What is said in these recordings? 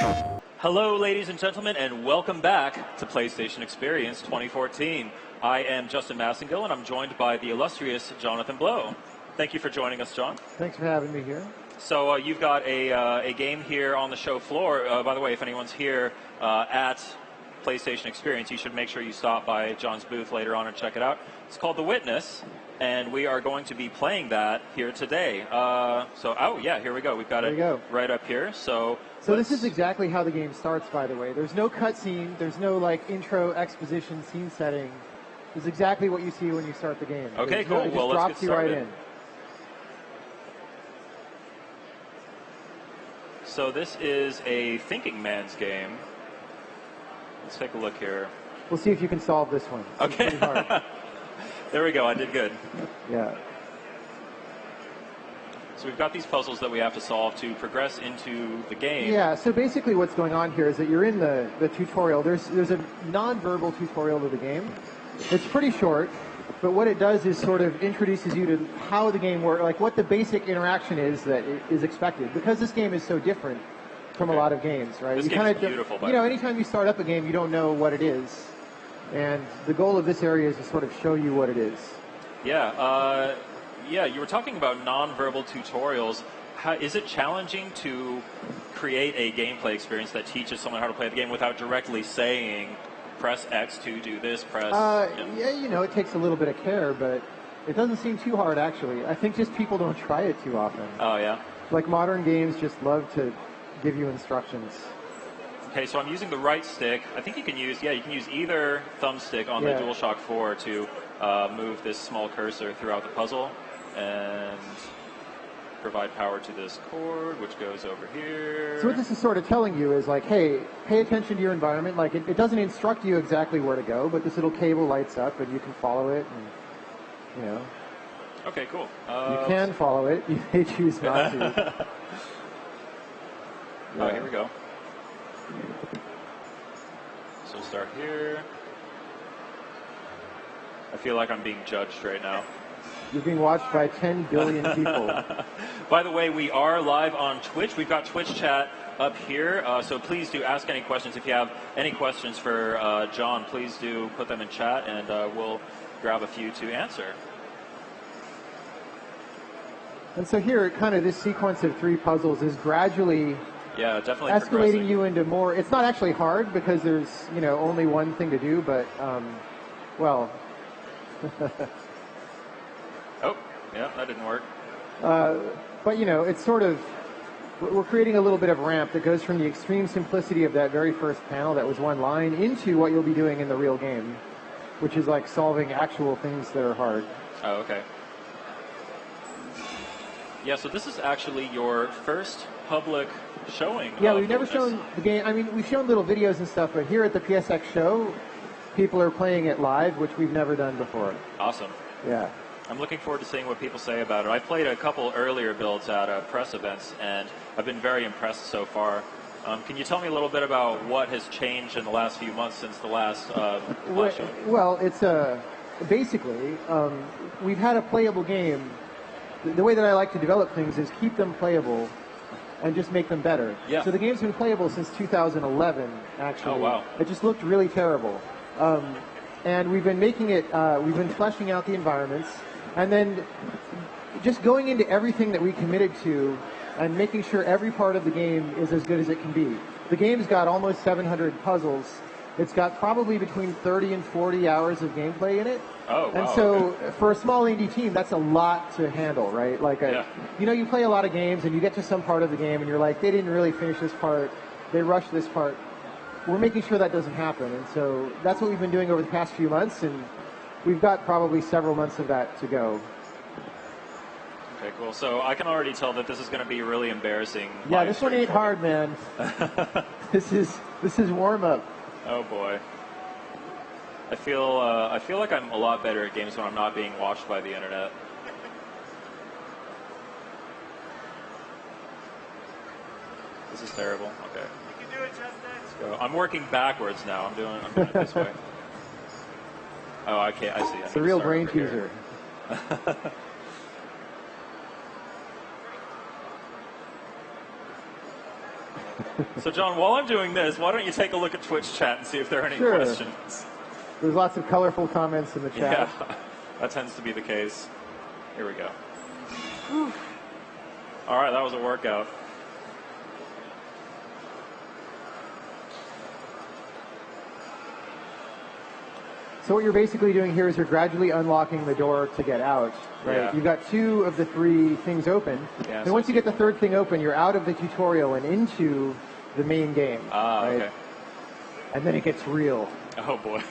Hello, ladies and gentlemen, and welcome back to PlayStation Experience 2014. I am Justin Massengill, and I'm joined by the illustrious Jonathan Blow. Thank you for joining us, John. Thanks for having me here. So you've got a game here on the show floor. By the way, if anyone's here at PlayStation Experience, you should make sure you stop by John's booth later on and check it out. It's called The Witness, and we are going to be playing that here today. Here we go. We've got it right up here. So this is exactly how the game starts, by the way. There's no cutscene. There's no intro exposition scene setting. It's exactly what you see when you start the game. Okay, cool. It just let's drops get you started. right in. So this is a thinking man's game. Let's take a look here. We'll see if you can solve this one. It's okay. pretty hard. There we go. I did good. Yeah. So we've got these puzzles that we have to solve to progress into the game. Yeah, so basically what's going on here is that you're in the tutorial. There's a non-verbal tutorial to the game. It's pretty short, but what it does is sort of introduces you to how the game works, like what the basic interaction is that is expected. Because this game is so different from a lot of games, right? This game is beautiful. Anytime you start up a game, you don't know what it is. And the goal of this area is to sort of show you what it is. Yeah, you were talking about non-verbal tutorials. Is it challenging to create a gameplay experience that teaches someone how to play the game without directly saying, press X to do this, press... it takes a little bit of care, but it doesn't seem too hard, actually. I think just people don't try it too often. Oh, yeah? Like modern games just love to give you instructions. Okay, so I'm using the right stick. I think you can use either thumbstick on the DualShock 4 to move this small cursor throughout the puzzle and provide power to this cord, which goes over here. So what this is sort of telling you is like, hey, pay attention to your environment. Like it doesn't instruct you exactly where to go, but this little cable lights up and you can follow it. And, Okay, cool. You can follow it. You may choose not to. Oh, here we go. So we'll start here. I feel like I'm being judged right now. You're being watched by 10 billion people. By the way, we are live on Twitch. We've got Twitch chat up here, so please do ask any questions. If you have any questions for John, please do put them in chat, and we'll grab a few to answer. And so here, kind of this sequence of 3 puzzles is gradually definitely escalating you into more. It's not actually hard because there's only one thing to do, but oh, yeah, that didn't work. But it's sort of, we're creating a little bit of ramp that goes from the extreme simplicity of that very first panel that was one line into what you'll be doing in the real game, which is like solving actual things that are hard. Oh, okay. Yeah, so this is actually your first public showing. Yeah, we've never shown the game. I mean, we've shown little videos and stuff, but here at the PSX show, people are playing it live, which we've never done before. Awesome. Yeah. I'm looking forward to seeing what people say about it. I played a couple earlier builds at press events, and I've been very impressed so far. Can you tell me a little bit about what has changed in the last few months since the last show? Well, it's basically, we've had a playable game. The way that I like to develop things is keep them playable and just make them better. Yeah. So the game's been playable since 2011, actually. Oh, wow. It just looked really terrible. And we've been making it, we've been fleshing out the environments, and then just going into everything that we committed to and making sure every part of the game is as good as it can be. The game's got almost 700 puzzles. It's got probably between 30 and 40 hours of gameplay in it. Oh, wow. And so for a small indie team, that's a lot to handle, right? Like, you play a lot of games and you get to some part of the game and you're like, they didn't really finish this part. They rushed this part. We're making sure that doesn't happen. And so that's what we've been doing over the past few months, and we've got probably several months of that to go. Okay, cool. So I can already tell that this is going to be really embarrassing. Yeah, this one ain't hard, man. This is warm-up. Oh, boy. I feel like I'm a lot better at games when I'm not being watched by the internet. This is terrible. Okay. You can do it, Justin. Let's go. I'm working backwards now. I'm doing it this way. Oh, I see. It's a real brain teaser. So, John, while I'm doing this, why don't you take a look at Twitch chat and see if there are any Sure. questions? There's lots of colorful comments in the chat. Yeah, that tends to be the case. Here we go. All right, that was a workout. So what you're basically doing here is you're gradually unlocking the door to get out, right? Yeah. You've got 2 of the 3 things open. Yeah, and so once you get the 3rd thing open, you're out of the tutorial and into the main game. Ah, right? okay. And then it gets real. Oh, boy.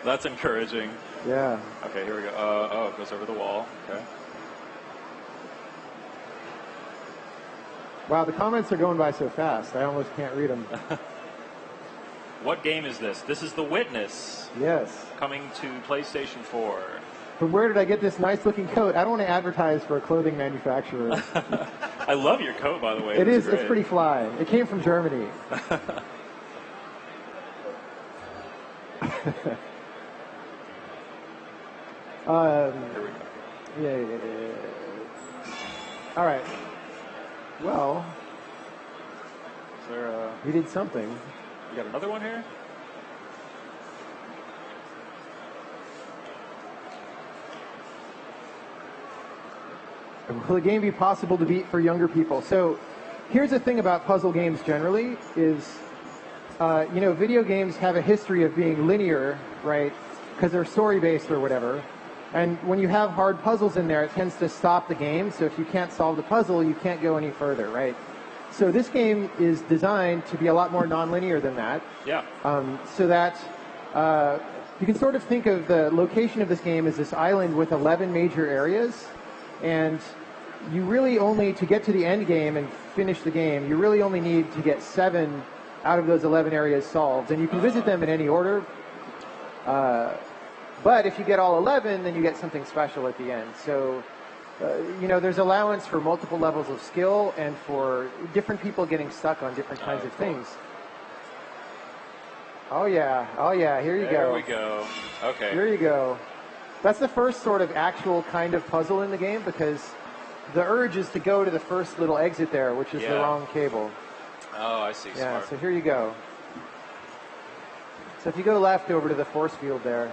That's encouraging. Yeah. Okay, here we go. Oh, it goes over the wall. Okay. Wow, the comments are going by so fast. I almost can't read them. What game is this? This is The Witness, Yes. coming to PlayStation 4. From where did I get this nice-looking coat? I don't want to advertise for a clothing manufacturer. I love your coat, by the way. It It's is. great. It's pretty fly. It came from Germany. Here we go. Yeah. All right. Well, Is there a... we did something. You got another one here? Will the game be possible to beat for younger people? So here's the thing about puzzle games generally is, video games have a history of being linear, right? Because they're story-based or whatever. And when you have hard puzzles in there, it tends to stop the game. So if you can't solve the puzzle, you can't go any further, right? So this game is designed to be a lot more nonlinear than that. Yeah. So that you can sort of think of the location of this game as this island with 11 major areas. And you really only, to get to the end game and finish the game, you really only need to get 7 out of those 11 areas solved. And you can visit them in any order. But if you get all 11, then you get something special at the end. So, there's allowance for multiple levels of skill and for different people getting stuck on different kinds of things. Oh yeah, here you go. There we go. Okay. Here you go. That's the first sort of actual kind of puzzle in the game, because the urge is to go to the first little exit there, which is the wrong cable. Oh, I see. Yeah, Smart. so here you go. So if you go left over to the force field there,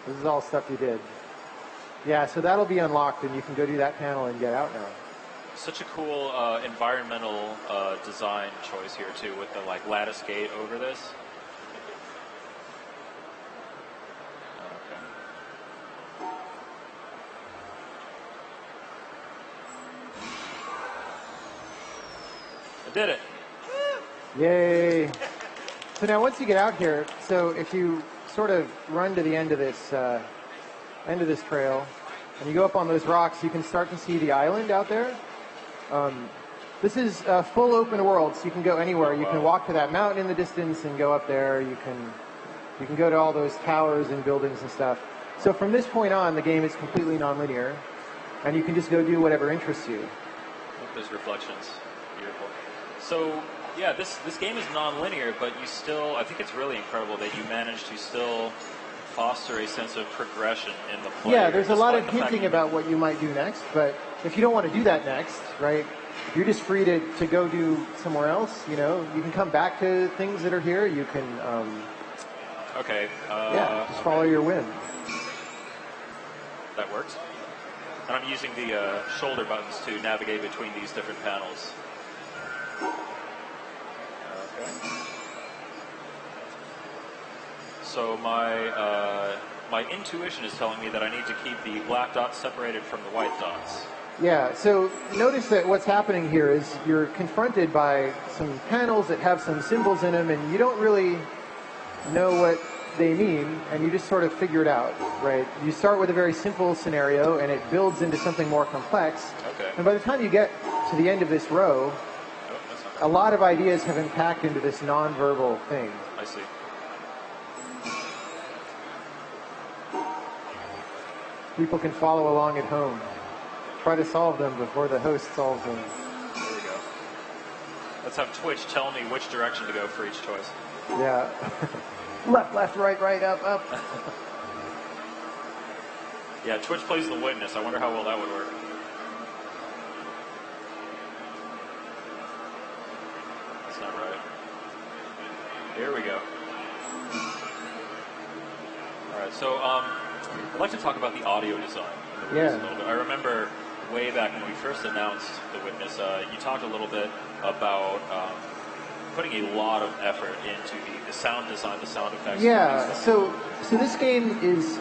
this is all stuff you did. Yeah, so that'll be unlocked, and you can go do that panel and get out now. Such a cool environmental design choice here too, with the lattice gate over this. Okay. I did it. Yay! So now once you get out here, so if you sort of run to the end of this trail, and you go up on those rocks, you can start to see the island out there. This is a full open world, so you can go anywhere. You can walk to that mountain in the distance and go up there. You can go to all those towers and buildings and stuff. So from this point on, the game is completely nonlinear, and you can just go do whatever interests you. Look, those reflections. Beautiful. So, yeah, this game is non-linear, but you still, I think it's really incredible that you managed to still foster a sense of progression in the play. Yeah, there's a lot of hinting about what you might do next, but if you don't want to do that next, right, you're just free to go do somewhere else, you can come back to things that are here, you can, okay. just follow your whim. That works. And I'm using the shoulder buttons to navigate between these different panels. Okay. So my intuition is telling me that I need to keep the black dots separated from the white dots. Yeah, so notice that what's happening here is you're confronted by some panels that have some symbols in them, and you don't really know what they mean, and you just sort of figure it out, right? You start with a very simple scenario, and it builds into something more complex. Okay. And by the time you get to the end of this row, a lot of ideas have been packed into this nonverbal thing. I see. People can follow along at home. Try to solve them before the host solves them. There we go. Let's have Twitch tell me which direction to go for each choice. Yeah. Left, right, up. Yeah, Twitch plays The Witness. I wonder how well that would work. That's not right. Here we go. All right, so I'd like to talk about the audio design of the release a little bit. I remember way back when we first announced The Witness, you talked a little bit about putting a lot of effort into the sound design, the sound effects. Yeah, so this game is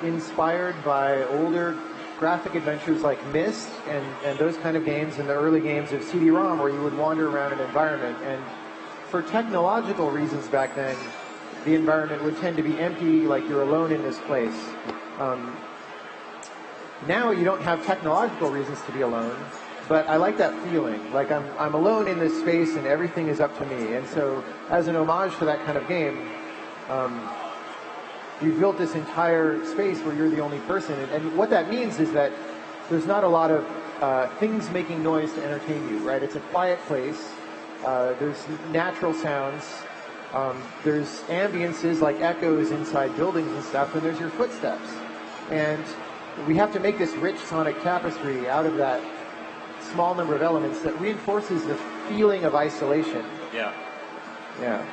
inspired by older graphic adventures like Myst and those kind of games, and the early games of CD-ROM where you would wander around an environment. And for technological reasons back then, the environment would tend to be empty, like you're alone in this place. Now you don't have technological reasons to be alone, but I like that feeling. Like I'm alone in this space and everything is up to me. And so as an homage to that kind of game, we've built this entire space where you're the only person. And what that means is that there's not a lot of things making noise to entertain you, right? It's a quiet place. There's natural sounds. There's ambiances like echoes inside buildings and stuff, and there's your footsteps. And we have to make this rich sonic tapestry out of that small number of elements that reinforces the feeling of isolation. Yeah. Yeah.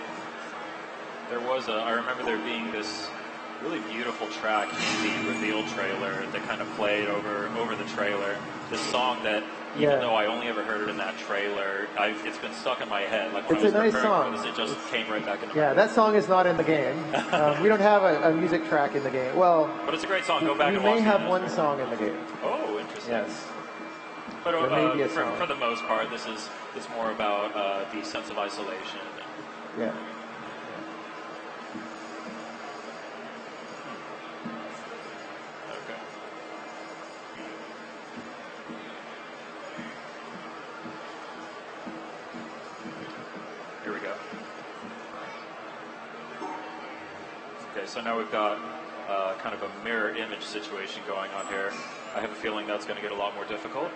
There was I remember there being this really beautiful track in the reveal trailer that kind of played over the trailer. This song that, even though I only ever heard it in that trailer, it's been stuck in my head. Like when it's I was a nice song. For this, it just came right back into my head. head. That song is not in the game. We don't have a music track in the game. Well, but it's a great song. Go back and watch it. We may have one song in the game. Oh, interesting. Yes. But for the most part, it's more about the sense of isolation. Yeah. Okay. Here we go. Okay, so now we've got kind of a mirror image situation going on here. I have a feeling that's going to get a lot more difficult.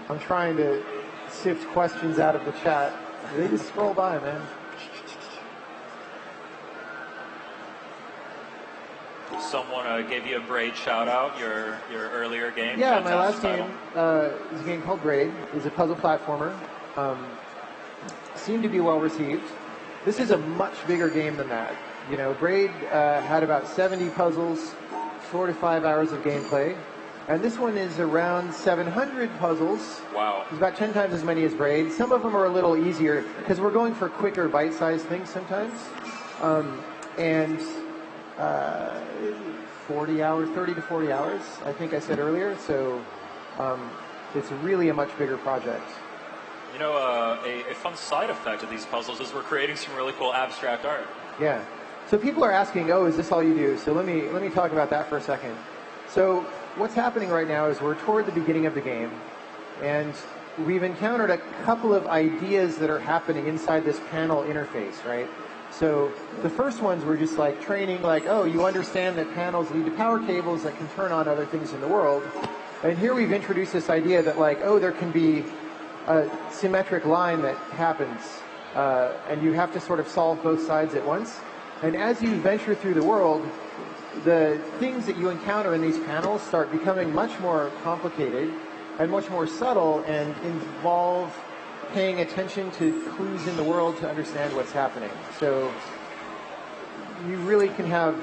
I'm trying to sift questions out of the chat. They just scroll by, man. Someone gave you a Braid shout out, your earlier game. Yeah, my last game is a game called Braid. It's a puzzle platformer. Seemed to be well received. This is a much bigger game than that. You know, Braid had about 70 puzzles, 4 to 5 hours of gameplay. And this one is around 700 puzzles. Wow. It's about 10 times as many as Braid. Some of them are a little easier because we're going for quicker bite-sized things sometimes. And 40 hours, 30 to 40 hours, I think I said earlier. So it's really a much bigger project. You know, a fun side effect of these puzzles is we're creating some really cool abstract art. Yeah. So people are asking, oh, is this all you do? So let me talk about that for a second. So what's happening right now is we're toward the beginning of the game, and we've encountered a couple of ideas that are happening inside this panel interface, right? So the first ones were just like training, like, oh, you understand that panels lead to power cables that can turn on other things in the world. And here we've introduced this idea that, like, oh, there can be a symmetric line that happens, and you have to sort of solve both sides at once. And as you venture through the world, the things that you encounter in these panels start becoming much more complicated and much more subtle and involve paying attention to clues in the world to understand what's happening. So you really can have,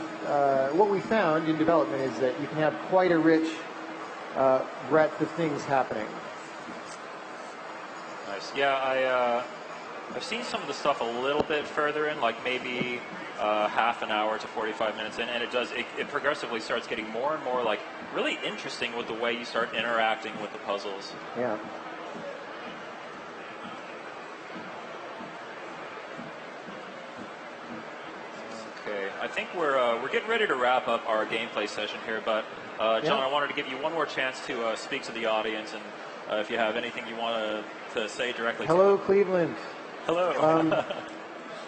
what we found in development is that you can have quite a rich breadth of things happening. Nice. Yeah, I've seen some of the stuff a little bit further in, like maybe half an hour to 45 minutes in, and it progressively starts getting more and more like really interesting with the way you start interacting with the puzzles. Yeah. Okay, I think we're getting ready to wrap up our gameplay session here, but John, I wanted to give you one more chance to speak to the audience, and if you have anything you want to say directly. Hello, Cleveland. Hello.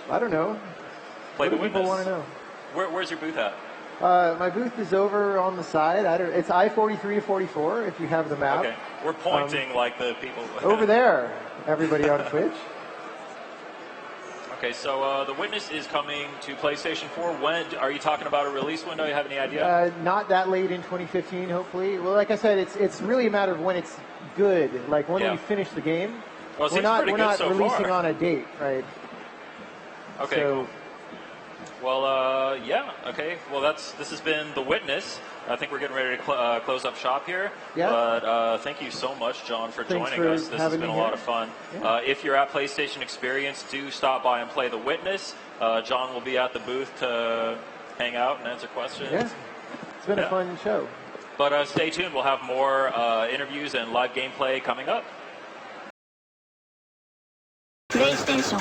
I don't know. Play what the do people want to know? Where's your booth at? My booth is over on the side. It's I-43 to 44, if you have the map. Okay, we're pointing like the people. Over there, everybody on Twitch. Okay, so The Witness is coming to PlayStation 4. When are you talking about a release window? You have any idea? Not that late in 2015, hopefully. Well, like I said, it's really a matter of when it's good. Like when we finish the game. Well, we're not releasing on a date, right? Okay. So, well, yeah. Okay. Well, this has been The Witness. I think we're getting ready to close up shop here. Yeah. But thank you so much, John, for joining us. This has been a lot of fun. Yeah. If you're at PlayStation Experience, do stop by and play The Witness. John will be at the booth to hang out and answer questions. Yeah. It's been a fun show. But stay tuned. We'll have more interviews and live gameplay coming up. PlayStation